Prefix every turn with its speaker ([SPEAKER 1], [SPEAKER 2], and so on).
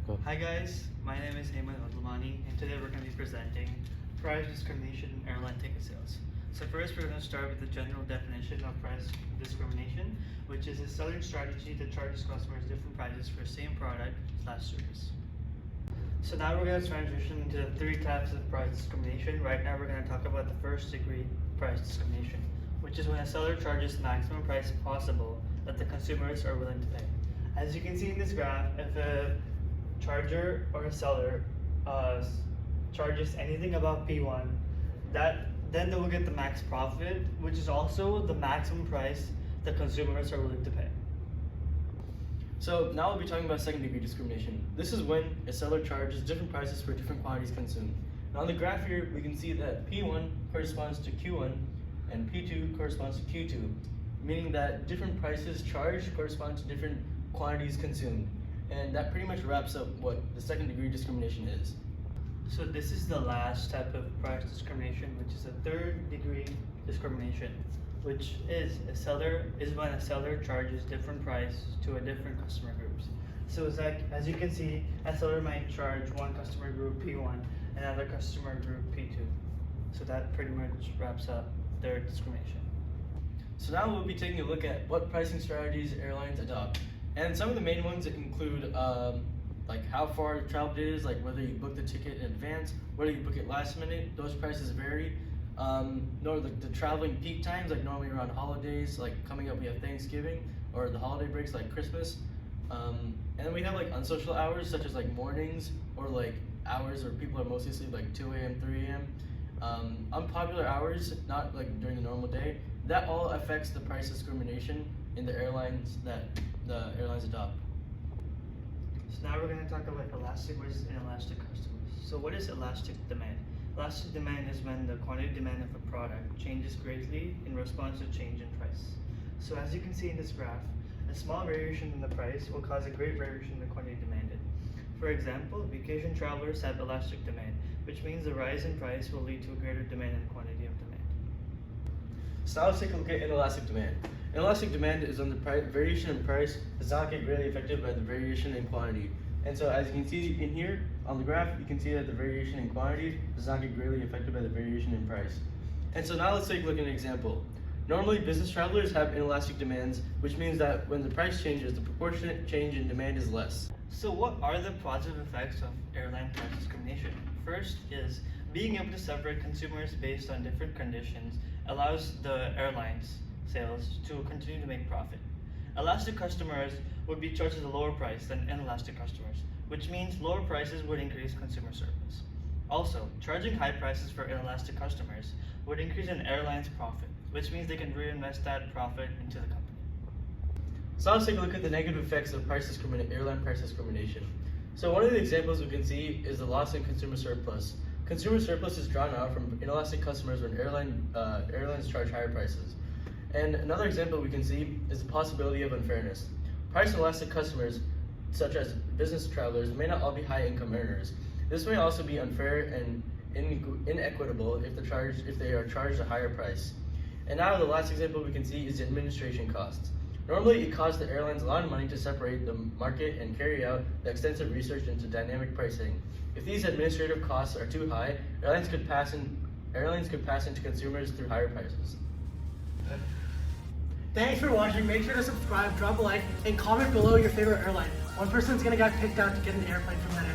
[SPEAKER 1] Go.
[SPEAKER 2] Hi guys, my name is Heyman Odlamani, and today we're going to be presenting price discrimination in airline ticket sales. So first we're going to start with the general definition of price discrimination, which is a selling strategy that charges customers different prices for same product/service. So now we're going to transition into the three types of price discrimination. Right now we're going to talk about the first degree price discrimination, which is when a seller charges the maximum price possible that the consumers are willing to pay. As you can see in this graph, if a charger or a seller charges anything above P1, then they will get the max profit, which is also the maximum price the consumers are willing to pay.
[SPEAKER 1] So now we'll be talking about second degree discrimination. This is when a seller charges different prices for different quantities consumed. Now on the graph here, we can see that P1 corresponds to Q1 and P2 corresponds to Q2, meaning that different prices charged correspond to different quantities consumed. And that pretty much wraps up what the second degree discrimination is.
[SPEAKER 2] So this is the last type of price discrimination, which is a third degree discrimination, which is when a seller charges different price to a different customer groups. So it's like, as you can see, a seller might charge one customer group P1, another customer group P2. So that pretty much wraps up third discrimination.
[SPEAKER 1] So now we'll be taking a look at what pricing strategies airlines adopt. And some of the main ones include like how far the travel date is, like whether you book the ticket in advance, whether you book it last minute. Those prices vary. The traveling peak times, like normally around holidays, like coming up we have Thanksgiving, or the holiday breaks like Christmas. And then we have like unsocial hours such as like mornings, or like hours where people are mostly asleep, like 2 a.m., 3 a.m. Unpopular hours, not like during the normal day. That all affects the price discrimination in the airlines that the airlines adopt.
[SPEAKER 2] So now we're going to talk about elastic versus inelastic customers. So what is elastic demand? Elastic demand is when the quantity demand of a product changes greatly in response to change in price. So as you can see in this graph, a small variation in the price will cause a great variation in the quantity demanded. For example, vacation travelers have elastic demand, which means the rise in price will lead to a greater demand and quantity of demand.
[SPEAKER 1] So now let's take a look at inelastic demand. Inelastic demand is when the variation in price does not get greatly affected by the variation in quantity. And so as you can see in here on the graph, you can see that the variation in quantity does not get greatly affected by the variation in price. And so now let's take a look at an example. Normally business travelers have inelastic demands, which means that when the price changes, the proportionate change in demand is less.
[SPEAKER 2] So what are the positive effects of airline price discrimination? First is being able to separate consumers based on different conditions allows the airlines sales to continue to make profit. Elastic customers would be charged at a lower price than inelastic customers, which means lower prices would increase consumer surplus. Also, charging high prices for inelastic customers would increase an airline's profit, which means they can reinvest that profit into the company.
[SPEAKER 1] So now let's take a look at the negative effects of airline price discrimination. So one of the examples we can see is the loss in consumer surplus. Consumer surplus is drawn out from inelastic customers when airlines charge higher prices. And another example we can see is the possibility of unfairness. Price inelastic customers, such as business travelers, may not all be high income earners. This may also be unfair and inequitable if they are charged a higher price. And now the last example we can see is administration costs. Normally it costs the airlines a lot of money to separate the market and carry out the extensive research into dynamic pricing. If these administrative costs are too high, airlines could pass into consumers through higher prices.
[SPEAKER 3] Thanks for watching. Make sure to subscribe, drop a like, and comment below your favorite airline. One person's gonna get picked out to get an airplane from that airline.